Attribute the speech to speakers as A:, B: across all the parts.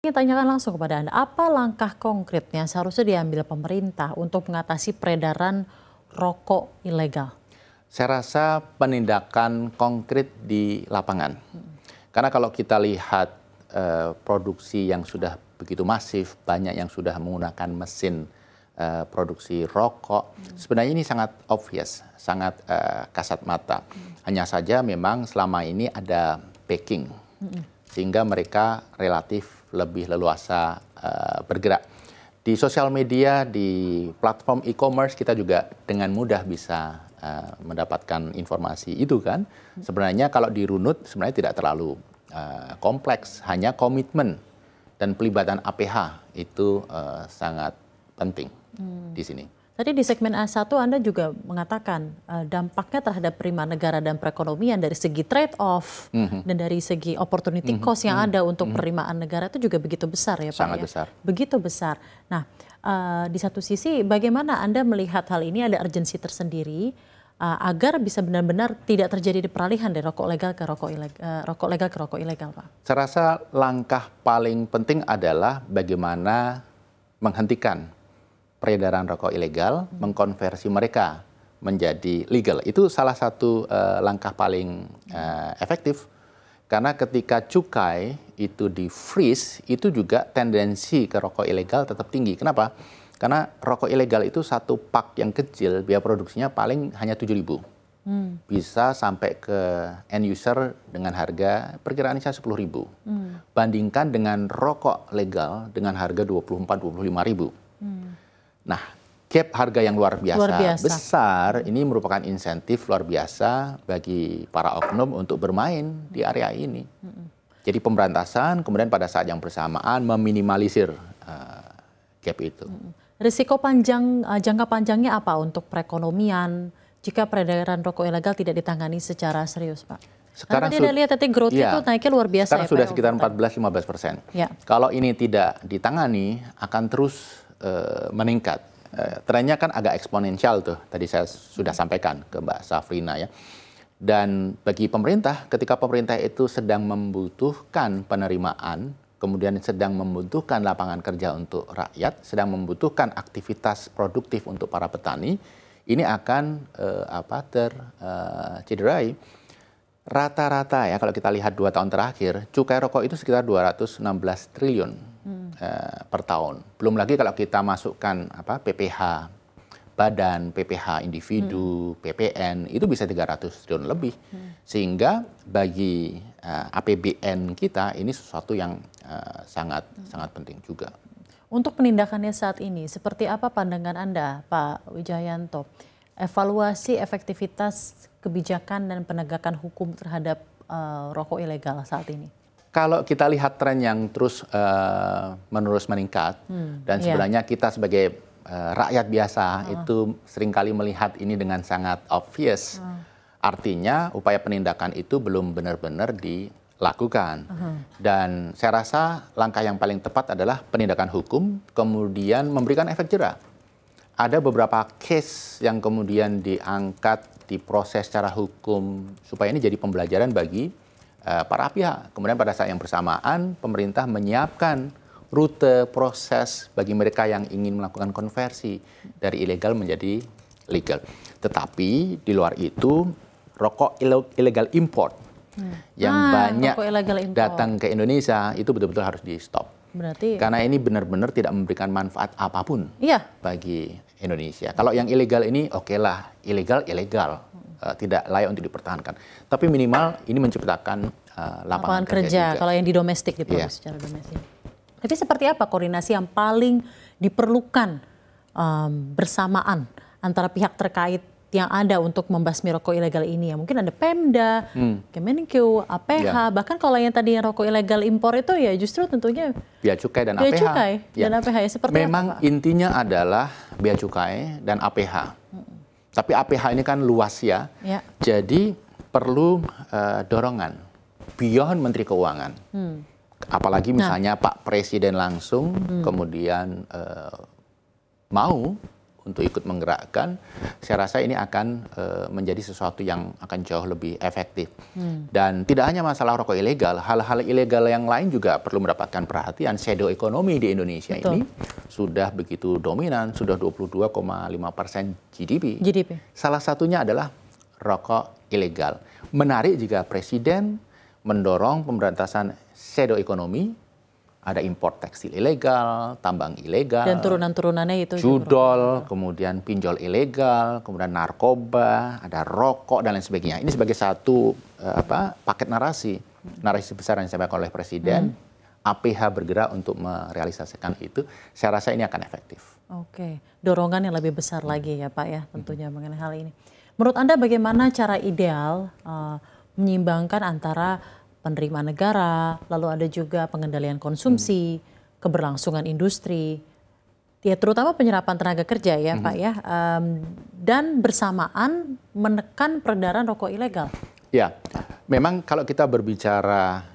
A: Ingin tanyakan langsung kepada Anda, apa langkah konkret yang seharusnya diambil pemerintah untuk mengatasi peredaran rokok ilegal?
B: Saya rasa penindakan konkret di lapangan. Karena kalau kita lihat produksi yang sudah begitu masif, banyak yang sudah menggunakan mesin produksi rokok, sebenarnya ini sangat obvious, sangat kasat mata. Hanya saja memang selama ini ada backing, sehingga mereka relatif lebih leluasa bergerak. Di sosial media, di platform e-commerce kita juga dengan mudah bisa mendapatkan informasi itu kan. Sebenarnya kalau dirunut sebenarnya tidak terlalu kompleks, hanya komitmen dan pelibatan APH itu sangat penting di sini.
A: Tadi di segmen A1 Anda juga mengatakan dampaknya terhadap penerimaan negara dan perekonomian dari segi trade off dan dari segi opportunity cost yang ada untuk penerimaan negara itu juga begitu besar ya Pak.
B: Sangat
A: ya?
B: besar.
A: Begitu besar. Nah di satu sisi bagaimana Anda melihat hal ini, ada urgensi tersendiri agar bisa benar-benar tidak terjadi peralihan dari rokok legal ke rokok ilegal Pak?
B: Saya rasa langkah paling penting adalah bagaimana menghentikan peredaran rokok ilegal, mengkonversi mereka menjadi legal. Itu salah satu langkah paling efektif. Karena ketika cukai itu di freeze, itu juga tendensi ke rokok ilegal tetap tinggi. Kenapa? Karena rokok ilegal itu satu pak yang kecil, biaya produksinya paling hanya 7.000. Bisa sampai ke end user dengan harga perkiraan 10.000. Bandingkan dengan rokok legal dengan harga 24-25.000. Nah, gap harga yang luar biasa besar ini merupakan insentif luar biasa bagi para oknum untuk bermain di area ini. Jadi pemberantasan, kemudian pada saat yang bersamaan meminimalisir gap itu.
A: Risiko jangka panjangnya apa untuk perekonomian jika peredaran rokok ilegal tidak ditangani secara serius, Pak?
B: Sekarang
A: sudah lihat tadi growth itu naiknya luar biasa.
B: Sekarang sudah sekitar 14-15%.
A: Ya.
B: Kalau ini tidak ditangani akan terus meningkat. Trennya kan agak eksponensial tuh. Tadi saya sudah sampaikan ke Mbak Safrina ya. Dan bagi pemerintah, ketika pemerintah itu sedang membutuhkan penerimaan, kemudian sedang membutuhkan lapangan kerja untuk rakyat, sedang membutuhkan aktivitas produktif untuk para petani, ini akan tercederai. Rata-rata ya kalau kita lihat 2 tahun terakhir, cukai rokok itu sekitar 216 triliun per tahun. Belum lagi kalau kita masukkan PPH badan, PPH individu, PPN, itu bisa 300 triliun lebih. Sehingga bagi APBN kita ini sesuatu yang sangat penting juga.
A: Untuk penindakannya saat ini, seperti apa pandangan Anda, Pak Wijayanto? Evaluasi efektivitas kebijakan dan penegakan hukum terhadap rokok ilegal saat ini?
B: Kalau kita lihat tren yang terus menerus meningkat, dan sebenarnya kita sebagai rakyat biasa itu seringkali melihat ini dengan sangat obvious. Artinya upaya penindakan itu belum benar-benar dilakukan. Dan saya rasa langkah yang paling tepat adalah penindakan hukum, kemudian memberikan efek jera. Ada beberapa case yang kemudian diangkat, diproses secara hukum, supaya ini jadi pembelajaran bagi para pihak. Kemudian pada saat yang bersamaan, pemerintah menyiapkan rute proses bagi mereka yang ingin melakukan konversi dari ilegal menjadi legal. Tetapi di luar itu, rokok ilegal import yang banyak datang ke Indonesia itu betul-betul harus di-stop.
A: Berarti
B: karena ini benar-benar tidak memberikan manfaat apapun bagi Indonesia. Kalau yang ilegal ini okelah, ilegal, tidak layak untuk dipertahankan. Tapi minimal ini menciptakan lapangan kerja juga.
A: Kalau yang di domestik diproduksi secara domestik. Tapi seperti apa koordinasi yang paling diperlukan bersamaan antara pihak terkait yang ada untuk membasmi rokok ilegal ini? Ya mungkin ada Pemda, Kemenkeu, APH, bahkan kalau yang tadi rokok ilegal impor itu ya justru tentunya
B: Bea Cukai dan APH.
A: Dan APH ya seperti
B: memang apa, intinya adalah Bea Cukai dan APH. Tapi APH ini kan luas ya. Jadi perlu dorongan beyond Menteri Keuangan. Apalagi misalnya Pak Presiden langsung kemudian mau untuk ikut menggerakkan, saya rasa ini akan menjadi sesuatu yang akan jauh lebih efektif. Dan tidak hanya masalah rokok ilegal, hal-hal ilegal yang lain juga perlu mendapatkan perhatian. Shadow economy di Indonesia ini sudah begitu dominan, sudah 22,5% GDP. Salah satunya adalah rokok ilegal. Menarik jika Presiden mendorong pemberantasan shadow economy, ada impor tekstil ilegal, tambang ilegal,
A: dan turunan-turunannya itu
B: judol, kemudian pinjol ilegal, kemudian narkoba, ada rokok dan lain sebagainya. Ini sebagai satu paket narasi besar yang disampaikan oleh Presiden. APH bergerak untuk merealisasikan itu. Saya rasa ini akan efektif.
A: Oke, dorongan yang lebih besar lagi ya Pak ya tentunya mengenai hal ini. Menurut Anda bagaimana cara ideal menyeimbangkan antara penerimaan negara, lalu ada juga pengendalian konsumsi, keberlangsungan industri, ya terutama penyerapan tenaga kerja ya Pak ya, dan bersamaan menekan peredaran rokok ilegal?
B: Ya, memang kalau kita berbicara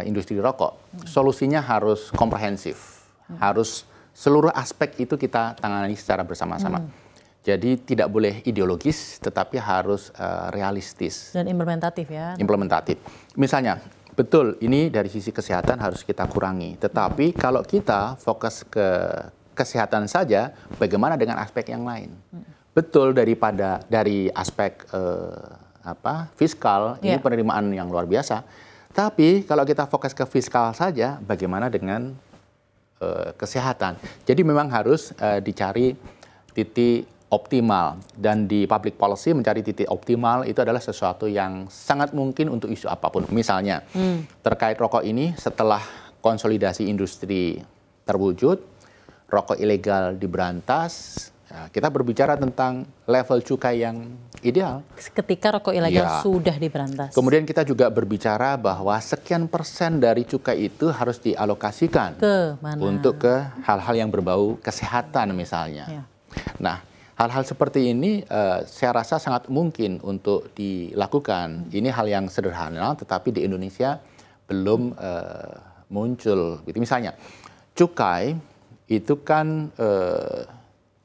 B: industri rokok, solusinya harus komprehensif, harus seluruh aspek itu kita tangani secara bersama-sama. Jadi tidak boleh ideologis, tetapi harus realistis.
A: Dan implementatif ya?
B: Implementatif. Misalnya, betul ini dari sisi kesehatan harus kita kurangi. Tetapi kalau kita fokus ke kesehatan saja, bagaimana dengan aspek yang lain? Betul dari aspek fiskal, ini penerimaan yang luar biasa. Tapi kalau kita fokus ke fiskal saja, bagaimana dengan kesehatan? Jadi memang harus dicari titik optimal, dan di public policy mencari titik optimal itu adalah sesuatu yang sangat mungkin untuk isu apapun. Misalnya terkait rokok ini, setelah konsolidasi industri terwujud, rokok ilegal diberantas, kita berbicara tentang level cukai yang ideal.
A: Ketika rokok ilegal sudah diberantas. Kemudian
B: kita juga berbicara bahwa sekian persen dari cukai itu harus dialokasikan untuk ke hal-hal yang berbau kesehatan misalnya. Nah, hal-hal seperti ini saya rasa sangat mungkin untuk dilakukan. Ini hal yang sederhana, tetapi di Indonesia belum muncul. Gitu. Misalnya, cukai itu kan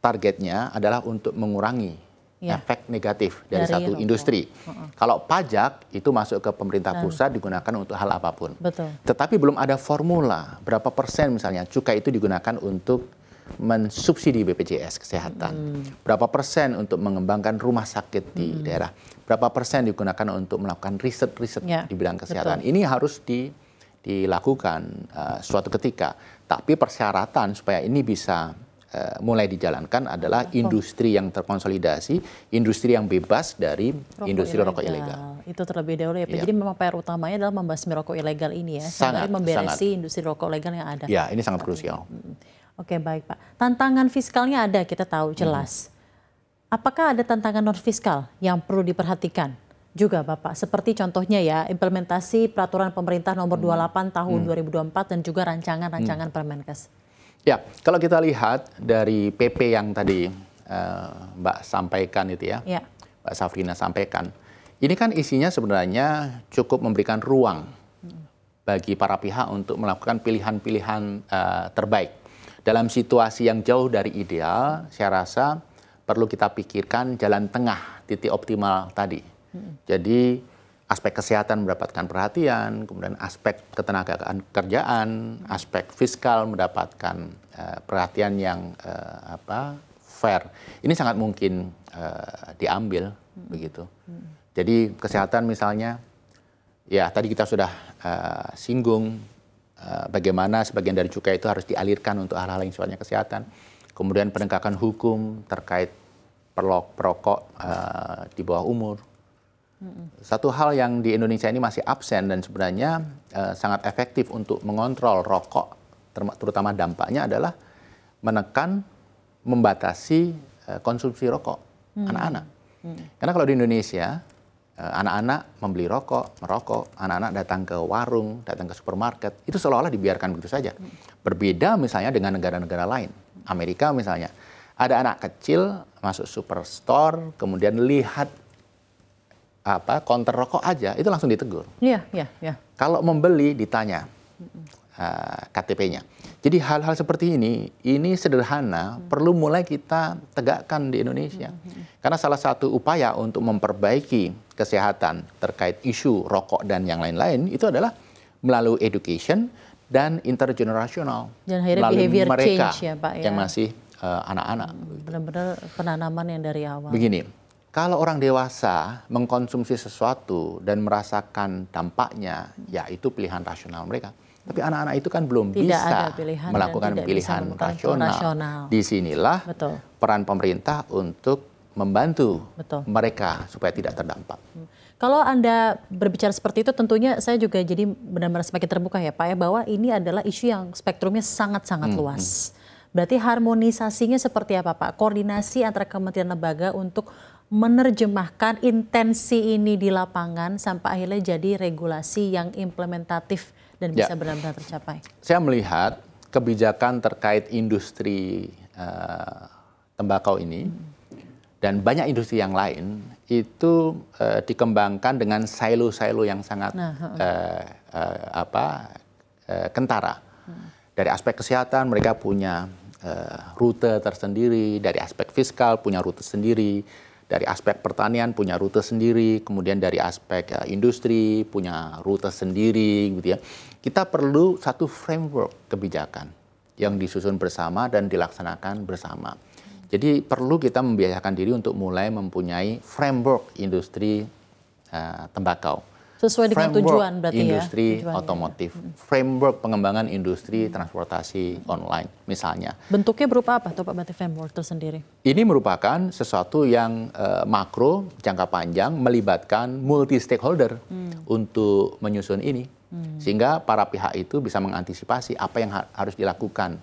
B: targetnya adalah untuk mengurangi efek negatif dari satu industri. Kalau pajak itu masuk ke pemerintah pusat digunakan untuk hal apapun. Tetapi belum ada formula berapa persen misalnya cukai itu digunakan untuk mensubsidi BPJS kesehatan, berapa persen untuk mengembangkan rumah sakit di daerah, berapa persen digunakan untuk melakukan riset di bidang kesehatan. Ini harus dilakukan suatu ketika. Tapi persyaratan supaya ini bisa mulai dijalankan adalah industri yang terkonsolidasi, industri yang bebas dari industri rokok ilegal.
A: Itu terlebih dahulu ya Pak. Jadi memang PR utamanya adalah membasmi rokok ilegal ini ya, sampai memberesi industri rokok ilegal yang ada.
B: Ya, ini sangat krusial.
A: Oke, baik Pak. Tantangan fiskalnya ada, kita tahu jelas. Apakah ada tantangan non fiskal yang perlu diperhatikan juga Bapak? Seperti contohnya ya, implementasi peraturan pemerintah nomor 28 tahun 2024 dan juga rancangan-rancangan Permenkes.
B: Ya, kalau kita lihat dari PP yang tadi Mbak sampaikan itu ya, Mbak Safrina sampaikan, ini kan isinya sebenarnya cukup memberikan ruang bagi para pihak untuk melakukan pilihan-pilihan terbaik. Dalam situasi yang jauh dari ideal, saya rasa perlu kita pikirkan jalan tengah, titik optimal tadi. Jadi aspek kesehatan mendapatkan perhatian, kemudian aspek ketenagaan kerjaan, aspek fiskal mendapatkan perhatian yang fair. Ini sangat mungkin diambil begitu. Jadi kesehatan misalnya, ya tadi kita sudah singgung bagaimana sebagian dari cukai itu harus dialirkan untuk hal-hal yang sifatnya kesehatan. Kemudian penegakan hukum terkait perokok di bawah umur. Satu hal yang di Indonesia ini masih absen dan sebenarnya sangat efektif untuk mengontrol rokok, terutama dampaknya adalah menekan, membatasi konsumsi rokok anak-anak. Karena kalau di Indonesia, anak-anak membeli rokok, merokok, anak-anak datang ke warung, datang ke supermarket, itu seolah-olah dibiarkan begitu saja. Berbeda misalnya dengan negara-negara lain. Amerika misalnya, ada anak kecil masuk superstore, kemudian lihat konter rokok aja, itu langsung ditegur.
A: Iya.
B: Kalau membeli ditanya, KTP-nya. Jadi hal-hal seperti ini sederhana, perlu mulai kita tegakkan di Indonesia. Karena salah satu upaya untuk memperbaiki kesehatan terkait isu rokok dan yang lain-lain itu adalah melalui education dan intergenerational.
A: Dan akhirnya
B: melalui
A: behavior
B: mereka
A: change ya Pak ya.
B: yang masih anak-anak.
A: Benar-benar penanaman yang dari awal.
B: Begini, kalau orang dewasa mengkonsumsi sesuatu dan merasakan dampaknya, ya itu pilihan rasional mereka. Tapi anak-anak itu kan belum
A: Tidak
B: bisa
A: ada pilihan
B: melakukan
A: dan tidak
B: pilihan
A: bisa
B: rasional. Disinilah
A: Betul.
B: peran pemerintah untuk membantu
A: Betul.
B: mereka supaya tidak terdampak.
A: Kalau Anda berbicara seperti itu, tentunya saya juga jadi benar-benar semakin terbuka ya Pak ya, bahwa ini adalah isu yang spektrumnya sangat-sangat luas. Berarti harmonisasinya seperti apa Pak? Koordinasi antara kementerian lembaga untuk menerjemahkan intensi ini di lapangan sampai akhirnya jadi regulasi yang implementatif dan bisa benar-benar tercapai.
B: Saya melihat kebijakan terkait industri tembakau ini dan banyak industri yang lain itu dikembangkan dengan silo-silo yang sangat kentara. Dari aspek kesehatan mereka punya rute tersendiri, dari aspek fiskal punya rute sendiri, dari aspek pertanian punya rute sendiri, kemudian dari aspek industri punya rute sendiri, gitu ya. Kita perlu satu framework kebijakan yang disusun bersama dan dilaksanakan bersama. Jadi perlu kita membiasakan diri untuk mulai mempunyai framework industri tembakau.
A: Sesuai dengan tujuan berarti
B: industri otomotif, framework pengembangan industri transportasi online misalnya.
A: Bentuknya berupa apa tuh Pak berarti framework tersendiri?
B: Ini merupakan sesuatu yang makro, jangka panjang, melibatkan multi stakeholder untuk menyusun ini. Sehingga para pihak itu bisa mengantisipasi apa yang harus dilakukan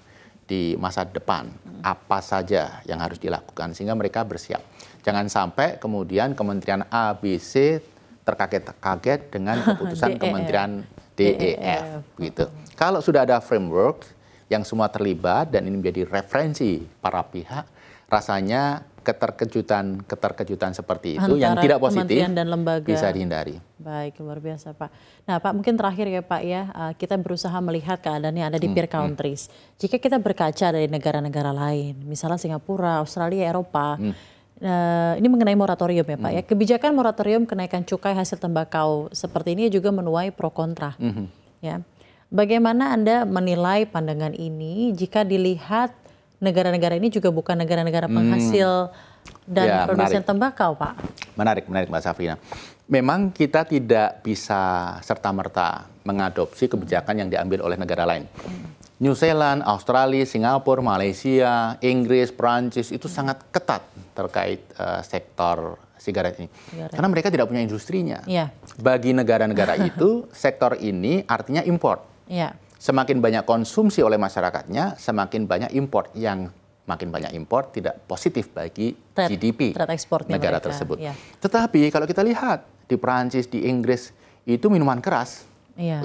B: di masa depan, apa saja yang harus dilakukan, sehingga mereka bersiap. Jangan sampai kemudian Kementerian A, B, C terkaget-kaget dengan keputusan Kementerian DEF. Gitu. Kalau sudah ada framework yang semua terlibat dan ini menjadi referensi para pihak, rasanya keterkejutan seperti itu yang tidak positif
A: dan lembaga
B: bisa dihindari.
A: Baik, luar biasa Pak. Nah Pak, mungkin terakhir ya Pak ya, kita berusaha melihat keadaan yang ada di peer countries. Jika kita berkaca dari negara-negara lain, misalnya Singapura, Australia, Eropa, ini mengenai moratorium ya Pak ya. Kebijakan moratorium kenaikan cukai hasil tembakau seperti ini juga menuai pro kontra. Ya. Bagaimana Anda menilai pandangan ini jika dilihat negara-negara ini juga bukan negara-negara penghasil dan produsen tembakau Pak?
B: Menarik Mbak Safrina. Memang kita tidak bisa serta-merta mengadopsi kebijakan yang diambil oleh negara lain. New Zealand, Australia, Singapura, Malaysia, Inggris, Prancis itu sangat ketat terkait sektor sigaret ini. Karena mereka tidak punya industrinya. Bagi negara-negara itu, sektor ini artinya import. Semakin banyak konsumsi oleh masyarakatnya, semakin banyak import. Yang makin banyak import tidak positif bagi GDP negara tersebut. Tetapi kalau kita lihat di Prancis, di Inggris, itu minuman keras.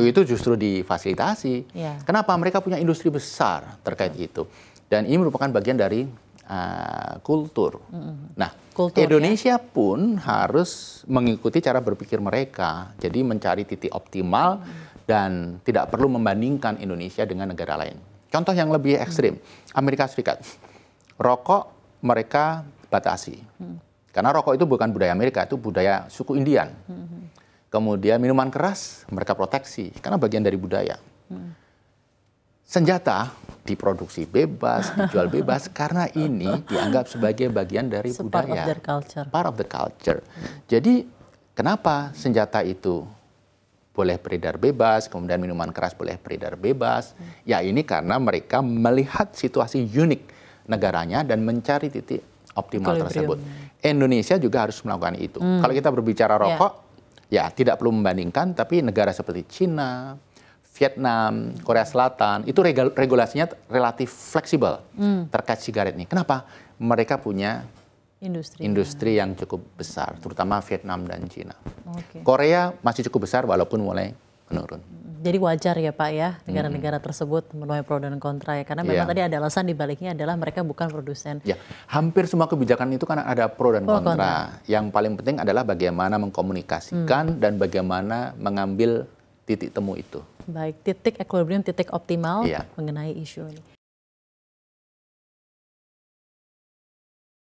B: Itu justru difasilitasi. Kenapa? Mereka punya industri besar terkait itu. Dan ini merupakan bagian dari kultur. Nah, Indonesia pun harus mengikuti cara berpikir mereka. Jadi mencari titik optimal dan tidak perlu membandingkan Indonesia dengan negara lain. Contoh yang lebih ekstrim, Amerika Serikat. Rokok mereka batasi. Karena rokok itu bukan budaya Amerika, itu budaya suku Indian. Kemudian minuman keras mereka proteksi karena bagian dari budaya. Senjata diproduksi bebas, dijual bebas karena ini dianggap sebagai bagian dari budaya. Part of the culture. Jadi kenapa senjata itu boleh beredar bebas, kemudian minuman keras boleh beredar bebas? Ya ini karena mereka melihat situasi unik negaranya dan mencari titik optimal tersebut. Indonesia juga harus melakukan itu. Kalau kita berbicara rokok, ya tidak perlu membandingkan, tapi negara seperti Cina, Vietnam, Korea Selatan, itu regulasinya relatif fleksibel terkait sigaret ini. Kenapa? Mereka punya industri yang cukup besar, terutama Vietnam dan Cina. Korea masih cukup besar walaupun mulai menurun.
A: Jadi wajar ya Pak ya, negara-negara tersebut menuai pro dan kontra ya, karena memang tadi ada alasan di baliknya adalah mereka bukan produsen. Ya,
B: hampir semua kebijakan itu kan ada pro dan kontra. Yang paling penting adalah bagaimana mengkomunikasikan dan bagaimana mengambil titik temu itu.
A: Baik, titik equilibrium, titik optimal
B: Iya.
A: mengenai isu ini.